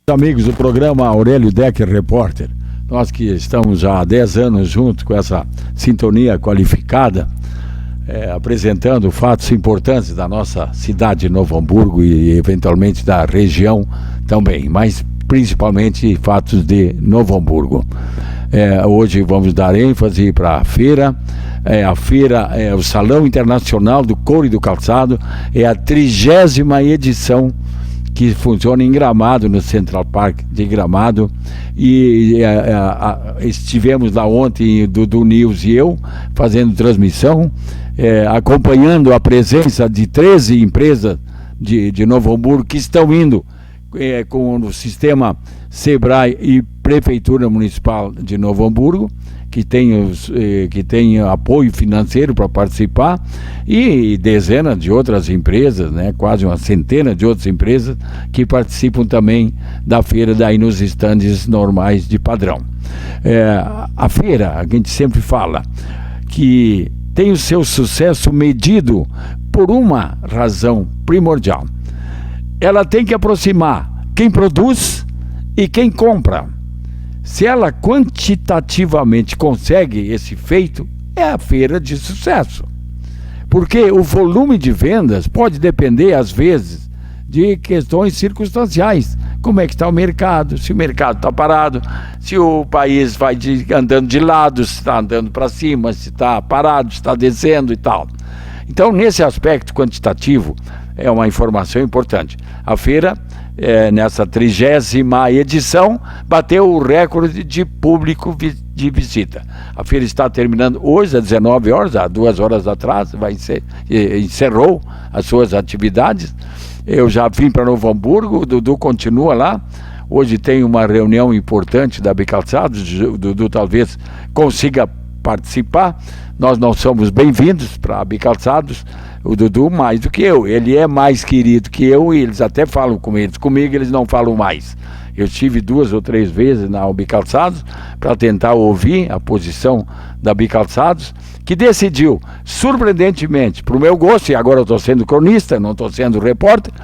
Amigos do programa Aurélio Decker Repórter, nós que estamos já há 10 anos juntos com essa sintonia qualificada, apresentando fatos importantes da nossa cidade de Novo Hamburgo e eventualmente da região também, mas principalmente fatos de Novo Hamburgo. Hoje vamos dar ênfase para a feira. A feira é o Salão Internacional do Couro e do Calçado, é a 30ª edição que funciona em Gramado, no Central Park de Gramado, e estivemos lá ontem, Dudu News e eu, fazendo transmissão, acompanhando a presença de 13 empresas de Novo Hamburgo que estão indo com o sistema Sebrae e Prefeitura Municipal de Novo Hamburgo, que tem apoio financeiro para participar, e dezenas de outras empresas, quase uma centena de outras empresas que participam também da feira, daí nos estandes normais de padrão. A feira, a gente sempre fala que tem o seu sucesso medido por uma razão primordial. Ela tem que aproximar quem produz e quem compra. Se ela quantitativamente consegue esse feito, é a feira de sucesso. Porque o volume de vendas pode depender, às vezes, de questões circunstanciais. Como é que está o mercado, se o mercado está parado, se o país vai andando de lado, se está andando para cima, se está parado, se está descendo e tal. Então, nesse aspecto quantitativo, é uma informação importante. A feira, nessa 30ª edição, bateu o recorde de público de visita. A feira está terminando hoje, às 19 horas, há 2 horas atrás, encerrou as suas atividades. Eu já vim para Novo Hamburgo, o Dudu continua lá. Hoje tem uma reunião importante da Bicalçados, o Dudu talvez consiga participar. Nós não somos bem-vindos para a Bicalçados, o Dudu mais do que eu, ele é mais querido que eu e eles até falam com eles, comigo eles não falam mais. Eu estive 2 ou 3 vezes na Bicalçados para tentar ouvir a posição da Bicalçados, que decidiu, surpreendentemente, para o meu gosto, e agora eu estou sendo cronista, não estou sendo repórter,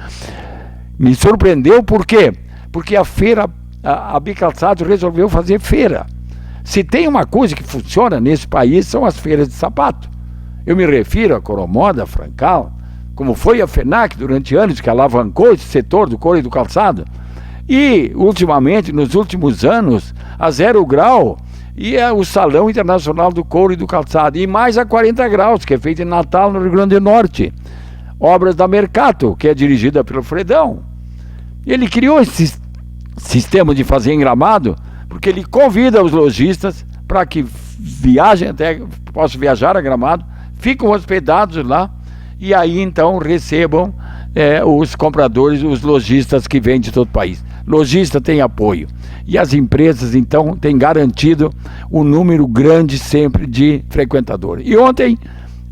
me surpreendeu, por quê? Porque a feira, a Bicalçados resolveu fazer feira. Se tem uma coisa que funciona nesse país, são as feiras de sapato. Eu me refiro a Coromoda, Francal, como foi a FENAC durante anos, que alavancou esse setor do couro e do calçado. E, ultimamente, nos últimos anos, a Zero Grau e o Salão Internacional do Couro e do Calçado. E mais a 40 Graus, que é feita em Natal, no Rio Grande do Norte. Obras da Mercato, que é dirigida pelo Fredão. Ele criou esse sistema de fazer em Gramado, porque ele convida os lojistas para que viajem, até possam viajar a Gramado, ficam hospedados lá e aí então recebam os compradores, os lojistas que vêm de todo o país. Lojista tem apoio e as empresas então têm garantido um número grande sempre de frequentadores. E ontem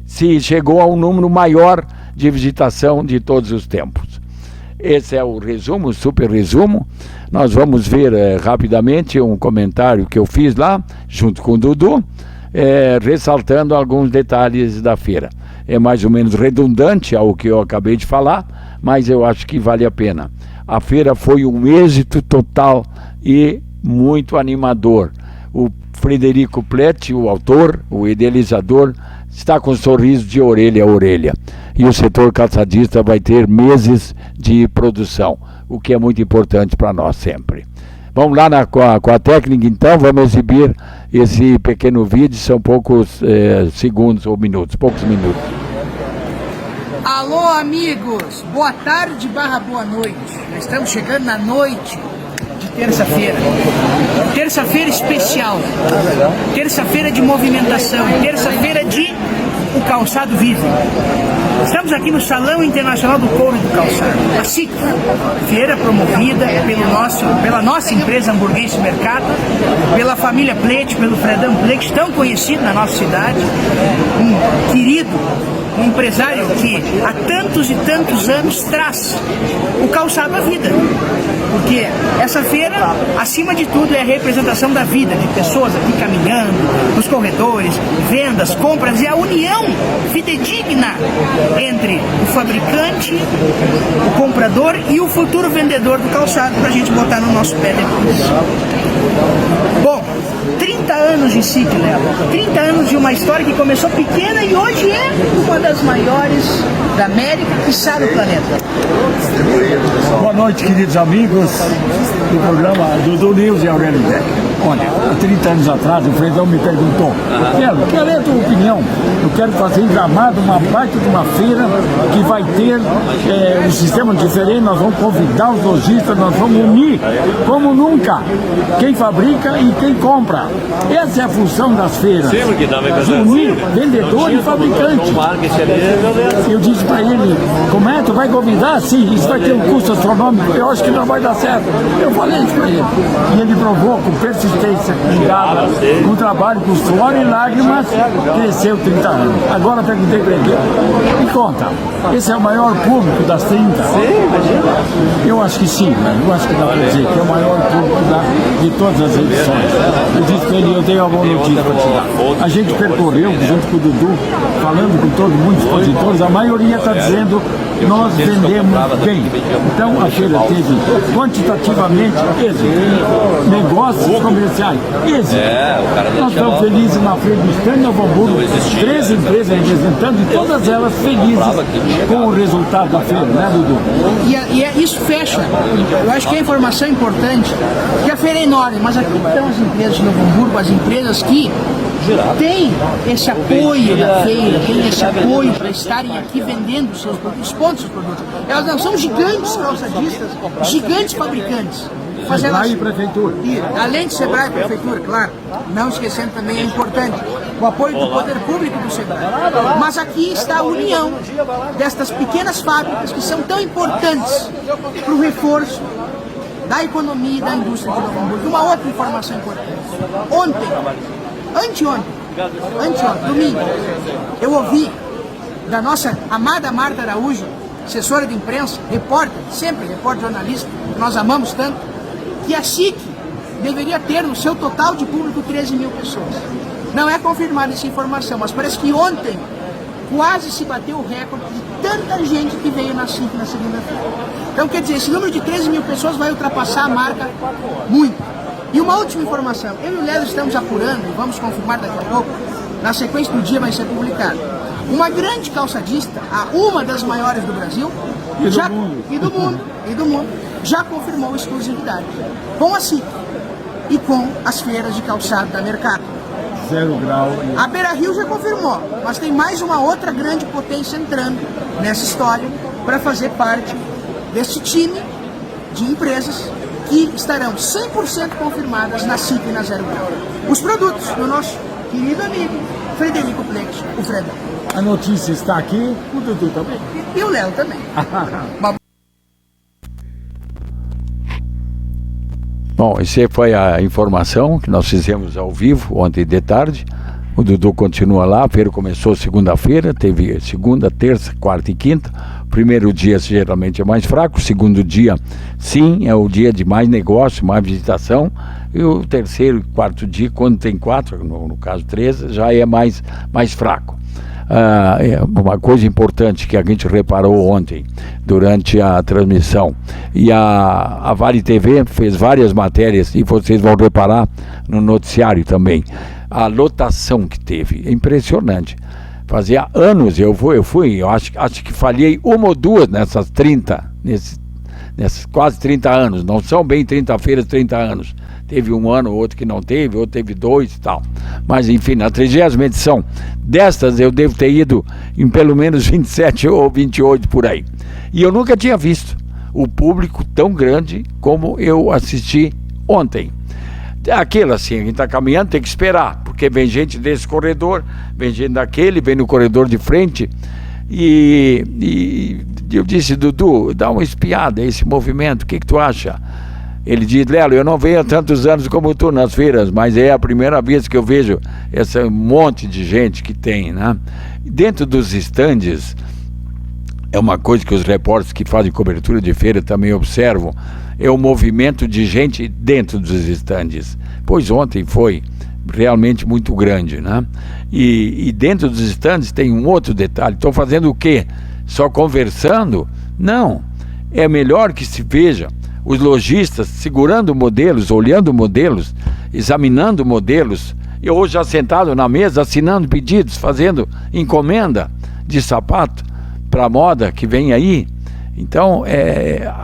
se chegou a um número maior de visitação de todos os tempos. Esse é o resumo, o super resumo. Nós vamos ver rapidamente um comentário que eu fiz lá, junto com o Dudu, ressaltando alguns detalhes da feira. É mais ou menos redundante ao que eu acabei de falar, mas eu acho que vale a pena. A feira foi um êxito total e muito animador. O Frederico Pletti, o autor, o idealizador, está com um sorriso de orelha a orelha. E o setor calçadista vai ter meses de produção, o que é muito importante para nós sempre. Vamos lá com a técnica então, vamos exibir esse pequeno vídeo, são poucos segundos ou minutos, poucos minutos. Alô amigos, boa tarde barra boa noite. Nós estamos chegando na noite de terça-feira. Terça-feira especial, terça-feira de movimentação, terça-feira de o calçado vive. Estamos aqui no Salão Internacional do Couro e do Calçado, a SIC, feira promovida pela nossa empresa Hamburguense Mercado, pela família Pletti, pelo Fredão Pletti, tão conhecido na nossa cidade, um querido um empresário que há tantos e tantos anos traz o calçado à vida. Porque essa feira, acima de tudo, é a representação da vida, de pessoas aqui caminhando, nos corredores, vendas, compras, e a união fidedigna entre o fabricante, o comprador e o futuro vendedor do calçado para a gente botar no nosso pé depois. Bom, 30 anos de SIC, Léo. 30 anos de uma história que começou pequena e hoje é uma das maiores da América, quiçá do planeta. Boa noite, queridos amigos do programa do News e Aurélio Deck. Olha, há 30 anos atrás o Fredão me perguntou: quero a tua opinião, eu quero fazer em Gramado uma baita de uma feira que vai ter um sistema diferente, nós vamos convidar os lojistas, nós vamos unir como nunca quem fabrica e quem compra. Essa é a função das feiras, unir vendedor e fabricante. Eu disse para ele: como é? Tu vai convidar? Sim, isso vai ter um custo astronômico, eu acho que não vai dar certo. Eu falei isso para ele. E ele provou com persistência, com garra, com trabalho, com suor e lágrimas, cresceu 30 anos. Agora perguntei para ele: me conta, esse é o maior público das 30? Eu acho que sim, eu acho que dá para dizer que é o maior público de todas as edições. Eu disse para ele: eu tenho uma boa notícia para te dar. A gente percorreu, junto com o Dudu, falando com todo mundo, expositores, a maioria está dizendo: nós vendemos bem. Então a feira teve quantitativamente êxito, negócios comerciais, êxito. Nós estamos felizes na feira do stand Novo Hamburgo, 13 empresas representando e todas elas felizes com o resultado da feira, né, Dudu? E isso fecha. Eu acho que a informação é importante, que a feira é enorme, mas aqui estão as empresas de Novo Hamburgo, as empresas que têm esse apoio da feira, têm esse apoio para estarem aqui vendendo os seus produtos, expondo seus produtos. Elas não são gigantes calçadistas, gigantes fabricantes. Mas elas, Sebrae e Prefeitura. E, além de Sebrae e Prefeitura, claro, não esquecendo também, é importante o apoio do poder público do Sebrae. Mas aqui está a união destas pequenas fábricas que são tão importantes para o reforço da economia e da indústria de Novo Hamburgo. Uma outra informação importante. Anteontem, domingo, eu ouvi da nossa amada Marta Araújo, assessora de imprensa, repórter, sempre repórter jornalista, que nós amamos tanto, que a SIC deveria ter no seu total de público 13 mil pessoas. Não é confirmada essa informação, mas parece que ontem quase se bateu o recorde de tanta gente que veio na SIC na segunda-feira. Então, quer dizer, esse número de 13 mil pessoas vai ultrapassar a marca muito. E uma última informação, eu e o Léo estamos apurando, e vamos confirmar daqui a pouco, na sequência do dia vai ser publicado. Uma grande calçadista, uma das maiores do Brasil e do mundo, já confirmou exclusividade com a SIC e com as feiras de calçado da Mercado. 0 grau. A Beira Rio já confirmou, mas tem mais uma outra grande potência entrando nessa história para fazer parte desse time de empresas que estarão 100% confirmadas na SIC e na 0 grau. Os produtos do nosso querido amigo Frederico Plex, o Fredão. A notícia está aqui, o Dudu também. E o Léo também. Bom, essa foi a informação que nós fizemos ao vivo ontem de tarde. O Dudu continua lá, a feira começou segunda-feira, teve segunda, terça, quarta e quinta. O primeiro dia geralmente é mais fraco, o segundo dia sim, é o dia de mais negócio, mais visitação. E o terceiro e quarto dia, quando tem 4, no caso 13, já é mais fraco. Uma coisa importante que a gente reparou ontem durante a transmissão, e a Vale TV fez várias matérias e vocês vão reparar no noticiário também, a lotação que teve, é impressionante. Fazia anos eu acho que falhei uma ou duas nessas 30, nesses quase 30 anos, não são bem 30 feiras, 30 anos. Teve um ano, outro que não teve, outro teve 2 e tal. Mas enfim, na 30ª edição destas eu devo ter ido em pelo menos 27 ou 28 por aí. E eu nunca tinha visto o público tão grande como eu assisti ontem. Aquilo assim, a gente está caminhando, tem que esperar, porque vem gente desse corredor, vem gente daquele, vem no corredor de frente. E eu disse: Dudu, dá uma espiada a esse movimento, o que tu acha? Ele diz: Lelo, eu não venho há tantos anos como tu nas feiras, mas é a primeira vez que eu vejo esse monte de gente que tem, né? Dentro dos estandes, é uma coisa que os repórteres que fazem cobertura de feira também observam, é o movimento de gente dentro dos estandes. Pois ontem foi realmente muito grande, né? E dentro dos estandes tem um outro detalhe. Estão fazendo o quê? Só conversando? Não. É melhor que se veja os lojistas segurando modelos, olhando modelos, examinando modelos, e hoje já sentado na mesa, assinando pedidos, fazendo encomenda de sapato para a moda que vem aí. Então,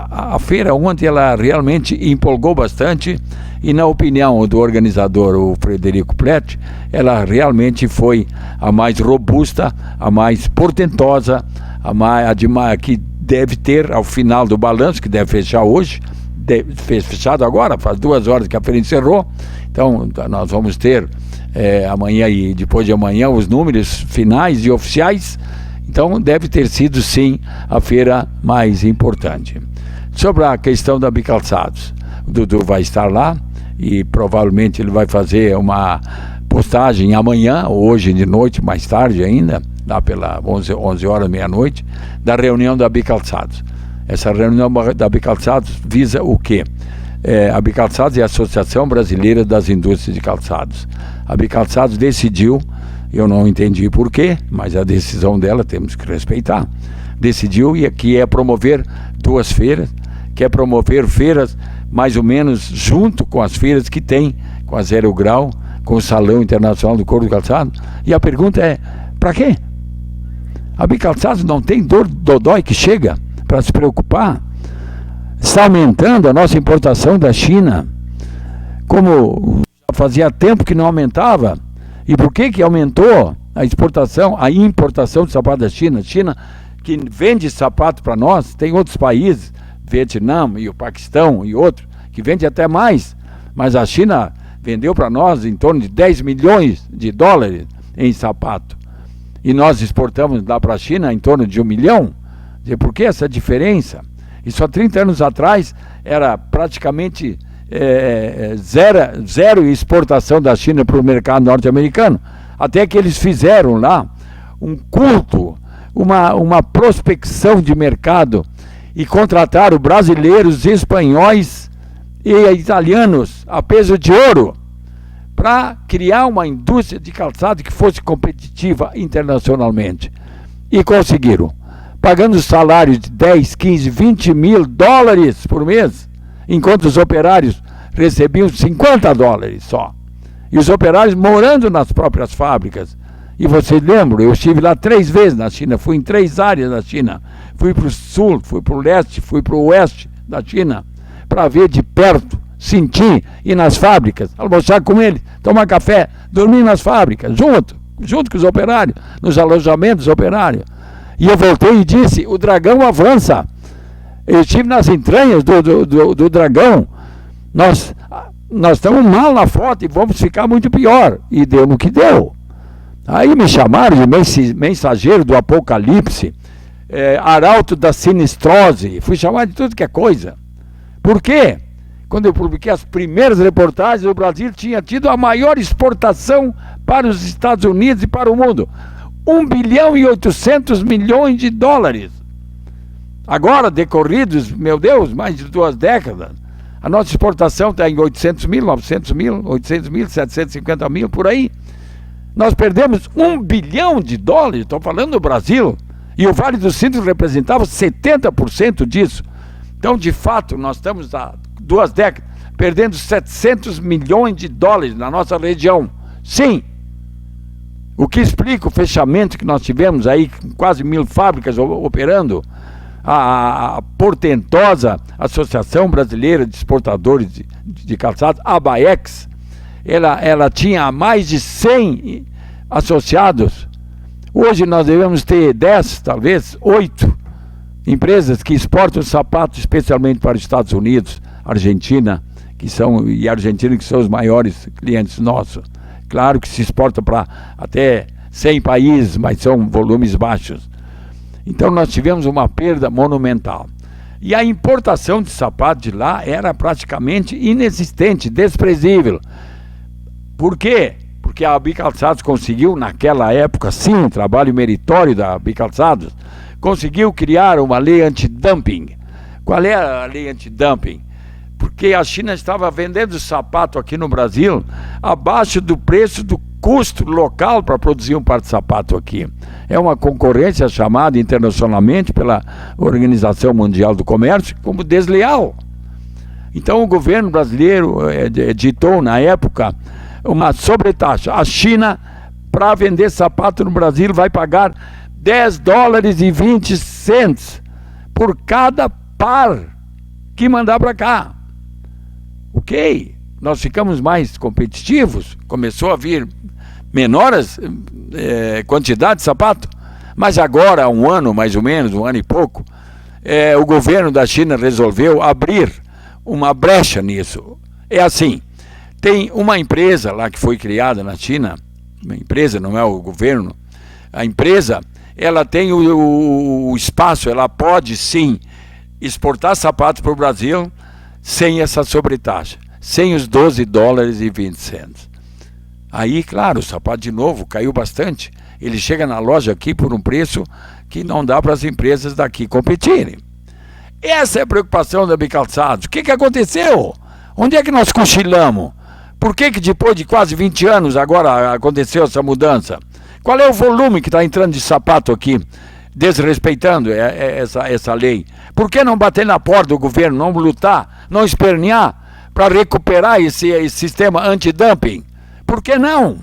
a feira ontem ela realmente empolgou bastante, e na opinião do organizador, o Frederico Pletti, ela realmente foi a mais robusta, a mais portentosa, que deve ter ao final do balanço, que deve fechar hoje, fechado agora, faz 2 horas que a feira encerrou. Então nós vamos ter amanhã e depois de amanhã os números finais e oficiais. Então deve ter sido sim a feira mais importante. Sobre a questão da Bicalçados, o Dudu vai estar lá e provavelmente ele vai fazer uma postagem amanhã ou hoje de noite, mais tarde ainda, lá pela 11 horas, meia-noite, da reunião da Bicalçados. Essa reunião da Bicalçados visa o quê? A Bicalçados é a Associação Brasileira das Indústrias de Calçados. A Bicalçados decidiu, eu não entendi por quê, mas a decisão dela temos que respeitar. Decidiu que é promover 2 feiras, que é promover feiras mais ou menos junto com as feiras que tem, com a Zero Grau, com o Salão Internacional do Couro do Calçado. E a pergunta é, para quê? A Bicalçados não tem dodói que chega para se preocupar. Está aumentando a nossa importação da China, como fazia tempo que não aumentava. E por que aumentou a importação de sapato da China? China, que vende sapato para nós, tem outros países, Vietnã e o Paquistão e outros, que vende até mais, mas a China vendeu para nós em torno de 10 milhões de dólares em sapato, e nós exportamos lá para a China em torno de 1 milhão. Por que essa diferença? E só 30 anos atrás era praticamente zero exportação da China para o mercado norte-americano, até que eles fizeram lá um culto, uma prospecção de mercado, e contrataram brasileiros, espanhóis e italianos a peso de ouro para criar uma indústria de calçado que fosse competitiva internacionalmente. E conseguiram, pagando salários de 10, 15, 20 mil dólares por mês, enquanto os operários recebiam 50 dólares só. E os operários morando nas próprias fábricas. E vocês lembram, eu estive lá 3 vezes na China, fui em 3 áreas da China. Fui para o sul, fui para o leste, fui para o oeste da China, para ver de perto, sentir, ir nas fábricas, almoçar com eles, tomar café, dormir nas fábricas, junto com os operários, nos alojamentos operários. E eu voltei e disse, o dragão avança. Eu estive nas entranhas do dragão. Nós estamos mal na foto e vamos ficar muito pior. E deu no que deu. Aí me chamaram de mensageiro do apocalipse, arauto da sinistrose, fui chamado de tudo que é coisa. Por quê? Quando eu publiquei as primeiras reportagens, o Brasil tinha tido a maior exportação para os Estados Unidos e para o mundo. 1 bilhão e 800 milhões de dólares. Agora, decorridos, meu Deus, mais de 2 décadas, a nossa exportação está em 800 mil, 900 mil, 800 mil, 750 mil, por aí. Nós perdemos 1 bilhão de dólares, estou falando do Brasil, e o Vale do Silício representava 70% disso. Então, de fato, nós estamos há 2 décadas perdendo 700 milhões de dólares na nossa região. Sim, o que explica o fechamento que nós tivemos aí, com quase 1.000 fábricas operando, a portentosa Associação Brasileira de Exportadores de Calçados, a ABAEX, ela tinha mais de 100 associados. Hoje nós devemos ter 10, talvez 8 empresas que exportam sapatos especialmente para os Estados Unidos, Argentina, que são os maiores clientes nossos. Claro que se exporta para até 100 países, mas são volumes baixos. Então nós tivemos uma perda monumental. E a importação de sapato de lá era praticamente inexistente, desprezível. Por quê? Porque a Bicalçados conseguiu, naquela época, sim, um trabalho meritório da Bicalçados, conseguiu criar uma lei antidumping. Qual é a lei antidumping? Porque a China estava vendendo sapato aqui no Brasil abaixo do preço do custo local para produzir um par de sapato aqui. É uma concorrência chamada internacionalmente pela Organização Mundial do Comércio como desleal. Então o governo brasileiro editou na época uma sobretaxa. A China, para vender sapato no Brasil, vai pagar $10,20 por cada par que mandar para cá. Ok, nós ficamos mais competitivos, começou a vir menores quantidade de sapato, mas agora, há um ano mais ou menos, um ano e pouco, o governo da China resolveu abrir uma brecha nisso. É assim, tem uma empresa lá que foi criada na China, uma empresa, não é o governo, a empresa, ela tem o espaço, ela pode sim exportar sapatos para o Brasil sem essa sobretaxa, sem os $12,20. Aí, claro, o sapato de novo caiu bastante. Ele chega na loja aqui por um preço que não dá para as empresas daqui competirem. Essa é a preocupação da Bicalçados. O que aconteceu? Onde é que nós cochilamos? Por que depois de quase 20 anos agora aconteceu essa mudança? Qual é o volume que está entrando de sapato aqui, desrespeitando essa lei? Por que não bater na porta do governo, não lutar, não espernear para recuperar esse sistema antidumping? Por que não?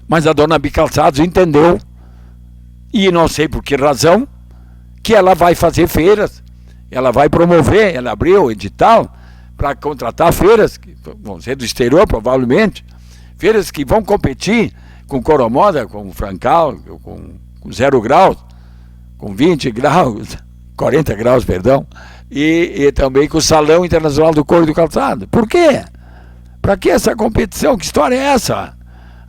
Mas a dona Bicalçados entendeu, e não sei por que razão, que ela vai fazer feiras, ela vai promover, ela abriu o edital para contratar feiras, que vão ser do exterior provavelmente, feiras que vão competir com Coromoda, com Francal, com 0 graus, com 20 graus, 40 graus, perdão, e também com o Salão Internacional do Couro e do Calçado. Por quê? Para que essa competição? Que história é essa?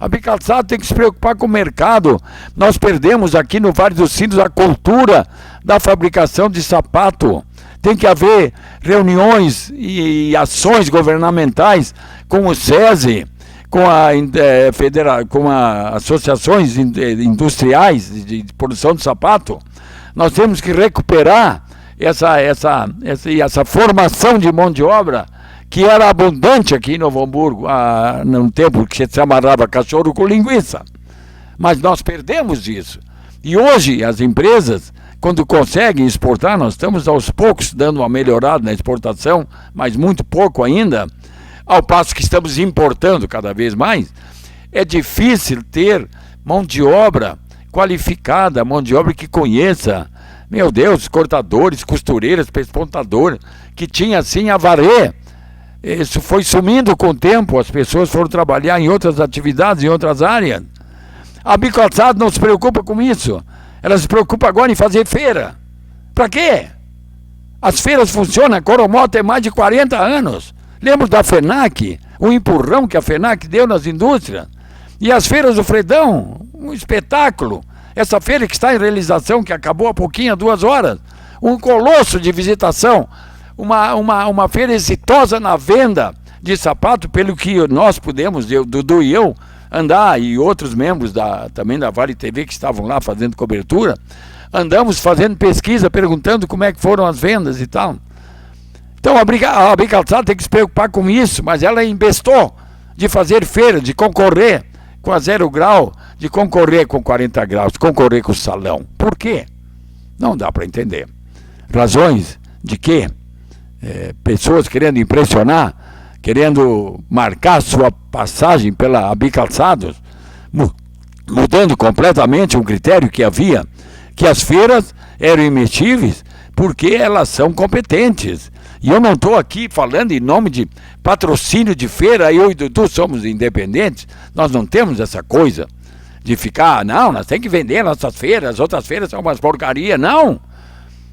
A Bicalçado tem que se preocupar com o mercado. Nós perdemos aqui no Vale dos Sinos a cultura da fabricação de sapato. Tem que haver reuniões e ações governamentais com o SESI, com as associações industriais de produção de sapato. Nós temos que recuperar essa formação de mão de obra que era abundante aqui em Novo Hamburgo, num tempo que se amarrava cachorro com linguiça. Mas nós perdemos isso. E hoje as empresas, quando conseguem exportar, nós estamos aos poucos dando uma melhorada na exportação, mas muito pouco ainda, ao passo que estamos importando cada vez mais. É difícil ter mão de obra qualificada, mão de obra que conheça, meu Deus, cortadores, costureiras, pespontadores, que tinha assim a varrer. Isso foi sumindo com o tempo, as pessoas foram trabalhar em outras atividades, em outras áreas. A Bicalçado não se preocupa com isso, ela se preocupa agora em fazer feira. Para quê? As feiras funcionam, a Coromoda tem mais de 40 anos. Lembro da FENAC, o empurrão que a FENAC deu nas indústrias. E as feiras do Fredão, um espetáculo. Essa feira que está em realização, que acabou há pouquinho, 2 horas, um colosso de visitação. Uma feira exitosa na venda de sapato, pelo que nós pudemos, Dudu e eu, andar, e outros membros também da Vale TV que estavam lá fazendo cobertura, andamos fazendo pesquisa, perguntando como é que foram as vendas e tal. Então a Bicalçado tem que se preocupar com isso, mas ela investou de fazer feira, de concorrer com a 0 grau, de concorrer com 40 graus, de concorrer com o salão. Por quê? Não dá para entender. Razões de quê? Pessoas querendo impressionar, querendo marcar sua passagem pela Bicalçados, mudando completamente um critério que havia, que as feiras eram imexíveis porque elas são competentes. E eu não estou aqui falando em nome de patrocínio de feira, eu e Dudu somos independentes, nós não temos essa coisa de ficar, não, nós temos que vender nossas feiras, as outras feiras são umas porcaria, não.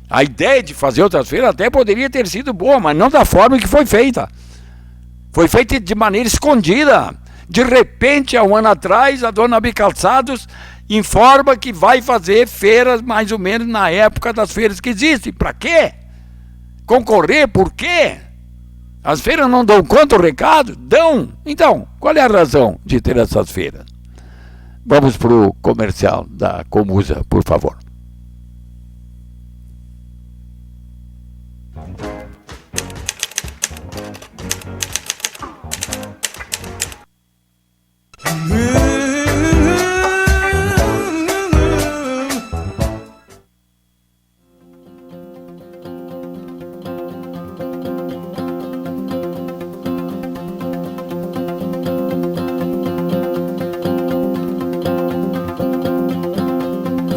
A ideia de fazer outras feiras até poderia ter sido boa, mas não da forma que foi feita. Foi feita de maneira escondida. De repente, há um ano atrás, a dona Bicalçados informa que vai fazer feiras mais ou menos na época das feiras que existem. Para quê? Concorrer por quê? As feiras não dão conta do recado? Dão. Então, qual é a razão de ter essas feiras? Vamos para o comercial da Comusa, por favor.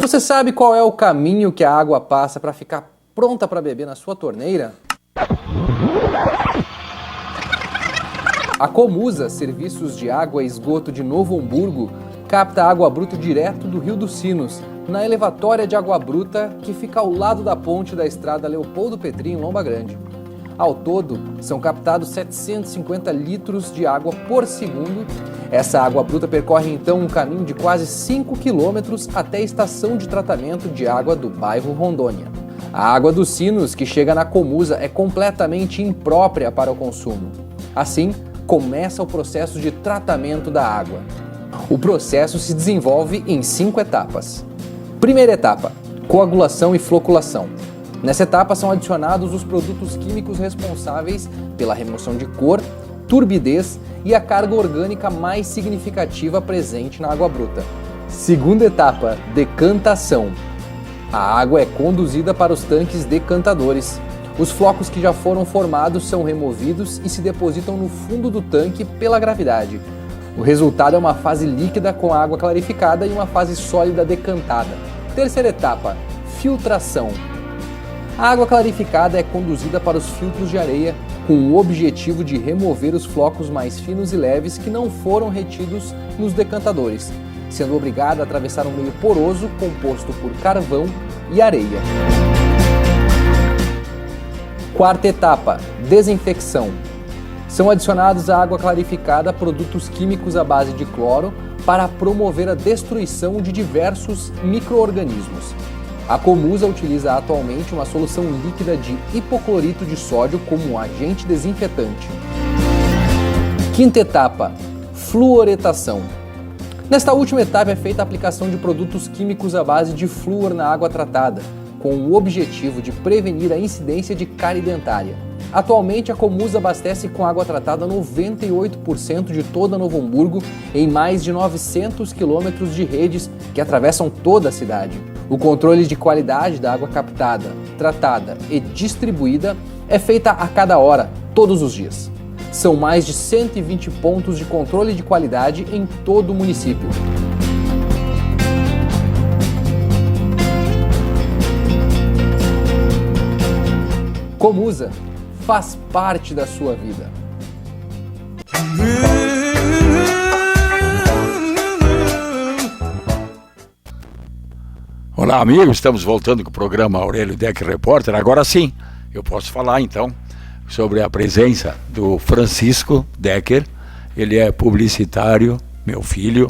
Você sabe qual é o caminho que a água passa para ficar pronta para beber na sua torneira? A Comusa, Serviços de Água e Esgoto de Novo Hamburgo, capta água bruta direto do Rio dos Sinos, na elevatória de água bruta que fica ao lado da ponte da estrada Leopoldo Petri, em Lomba Grande. Ao todo, são captados 750 litros de água por segundo. Essa água bruta percorre então um caminho de quase 5 quilômetros até a estação de tratamento de água do bairro Rondônia. A água dos Sinos que chega na Comusa é completamente imprópria para o consumo. Assim, começa o processo de tratamento da água. O processo se desenvolve em 5 etapas. Primeira etapa, coagulação e floculação. Nessa etapa são adicionados os produtos químicos responsáveis pela remoção de cor, turbidez e a carga orgânica mais significativa presente na água bruta. Segunda etapa, decantação. A água é conduzida para os tanques decantadores. Os flocos que já foram formados são removidos e se depositam no fundo do tanque pela gravidade. O resultado é uma fase líquida com água clarificada e uma fase sólida decantada. Terceira etapa, filtração. A água clarificada é conduzida para os filtros de areia com o objetivo de remover os flocos mais finos e leves que não foram retidos nos decantadores, sendo obrigada a atravessar um meio poroso composto por carvão e areia. Quarta etapa, desinfecção. São adicionados à água clarificada produtos químicos à base de cloro para promover a destruição de diversos micro-organismos. A Comusa utiliza atualmente uma solução líquida de hipoclorito de sódio como agente desinfetante. Quinta etapa, fluoretação. Nesta última etapa é feita a aplicação de produtos químicos à base de flúor na água tratada, com o objetivo de prevenir a incidência de cárie dentária. Atualmente, a Comusa abastece com água tratada 98% de toda Novo Hamburgo em mais de 900 quilômetros de redes que atravessam toda a cidade. O controle de qualidade da água captada, tratada e distribuída é feita a cada hora, todos os dias. São mais de 120 pontos de controle de qualidade em todo o município. Comusa faz parte da sua vida. Olá, amigos, estamos voltando com o programa Aurélio Decker Repórter. Agora sim, eu posso falar então sobre a presença do Francisco Decker. Ele é publicitário, meu filho.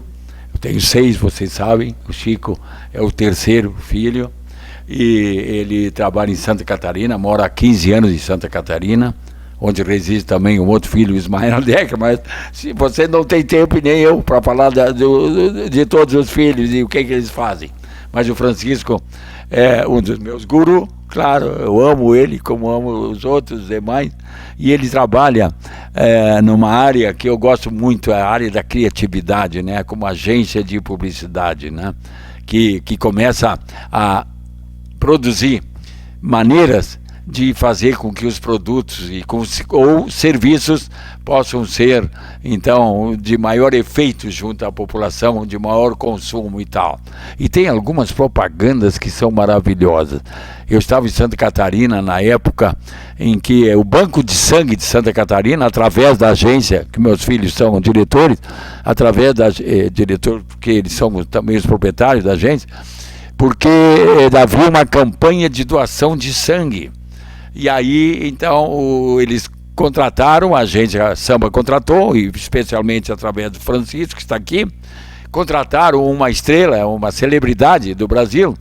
Eu tenho 6, vocês sabem. O Chico é o 3º filho. E ele trabalha em Santa Catarina, mora há 15 anos em Santa Catarina, onde reside também um outro filho, Ismael Decker, mas se você não tem tempo e nem eu para falar de todos os filhos e o que eles fazem. Mas o Francisco é um dos meus gurus, claro, eu amo ele como amo os outros demais, e ele trabalha numa área que eu gosto muito, a área da criatividade, né, como agência de publicidade, né, que começa a produzir maneiras de fazer com que os produtos ou serviços possam ser, então, de maior efeito junto à população, de maior consumo e tal. E tem algumas propagandas que são maravilhosas. Eu estava em Santa Catarina na época em que o Banco de Sangue de Santa Catarina, através da agência, que meus filhos são diretores, através da diretor, porque eles são também os proprietários da agência, porque havia uma campanha de doação de sangue. E aí, então, eles contrataram, a agência Samba contratou, e especialmente através do Francisco, que está aqui, contrataram uma estrela, uma celebridade do Brasil,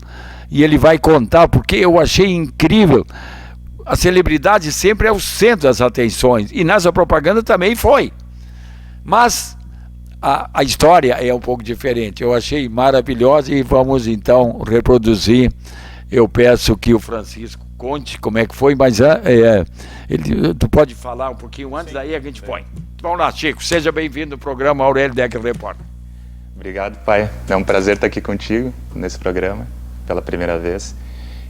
e ele vai contar, porque eu achei incrível. A celebridade sempre é o centro das atenções, e nessa propaganda também foi. Mas a história é um pouco diferente. Eu achei maravilhosa e vamos então reproduzir. Eu peço que o Francisco conte como é que foi, mas tu pode falar um pouquinho antes, daí a gente põe. Vamos lá, Chico, seja bem-vindo ao programa Aurélio Decker Repórter. Obrigado, pai. É um prazer estar aqui contigo nesse programa, pela primeira vez.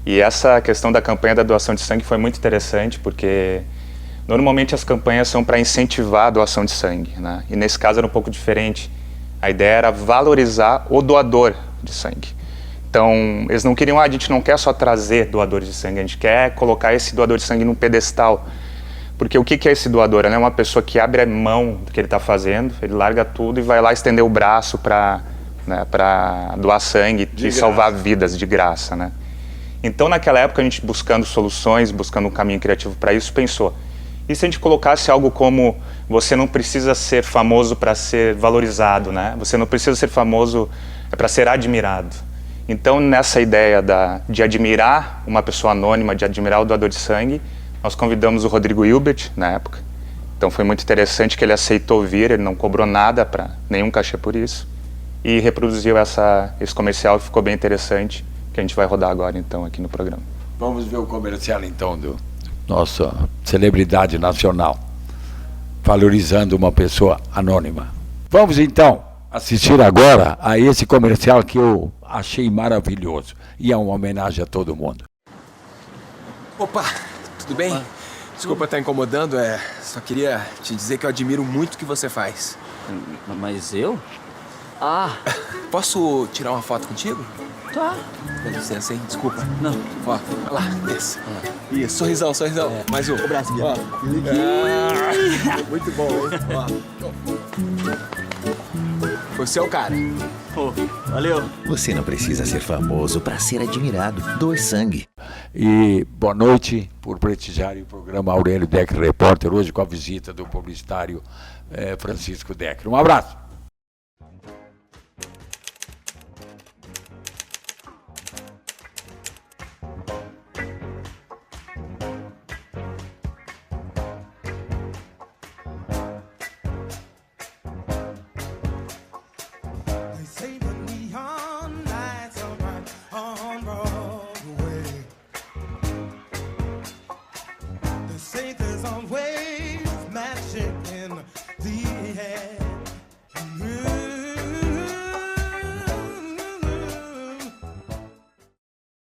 E essa questão da campanha da doação de sangue foi muito interessante, porque normalmente as campanhas são para incentivar a doação de sangue, né? E nesse caso era um pouco diferente. A ideia era valorizar o doador de sangue. Então, eles não queriam, a gente não quer só trazer doadores de sangue, a gente quer colocar esse doador de sangue num pedestal. Porque o que é esse doador? Ele é uma pessoa que abre a mão do que ele está fazendo, ele larga tudo e vai lá estender o braço para doar sangue e salvar vidas de graça, né? Então, naquela época, a gente buscando soluções, buscando um caminho criativo para isso, pensou, e se a gente colocasse algo como, você não precisa ser famoso para ser valorizado, né? Você não precisa ser famoso para ser admirado. Então, nessa ideia de admirar uma pessoa anônima, de admirar o doador de sangue, nós convidamos o Rodrigo Hilbert, na época. Então, foi muito interessante que ele aceitou vir, ele não cobrou nada, nenhum cachê por isso, e reproduziu esse comercial, ficou bem interessante, que a gente vai rodar agora, então, aqui no programa. Vamos ver o comercial, então, do nossa celebridade nacional, valorizando uma pessoa anônima. Vamos, então, assistir agora a esse comercial que eu achei maravilhoso, e é uma homenagem a todo mundo. Opa, tudo bem? Desculpa estar incomodando, só queria te dizer que eu admiro muito o que você faz. Mas eu? Ah, Posso tirar uma foto contigo? tá. Dá licença, hein? Desculpa. Não. Ó, olha lá, esse. Isso, sorrisão. Mais um. O braço aqui. Ó. Muito bom, hein? Ó. Você é o cara. Pô, valeu. Você não precisa ser famoso para ser admirado. Doe sangue. E boa noite por prestigiar o programa Aurélio Decker Repórter, hoje com a visita do publicitário Francisco Decker. Um abraço. Say there's always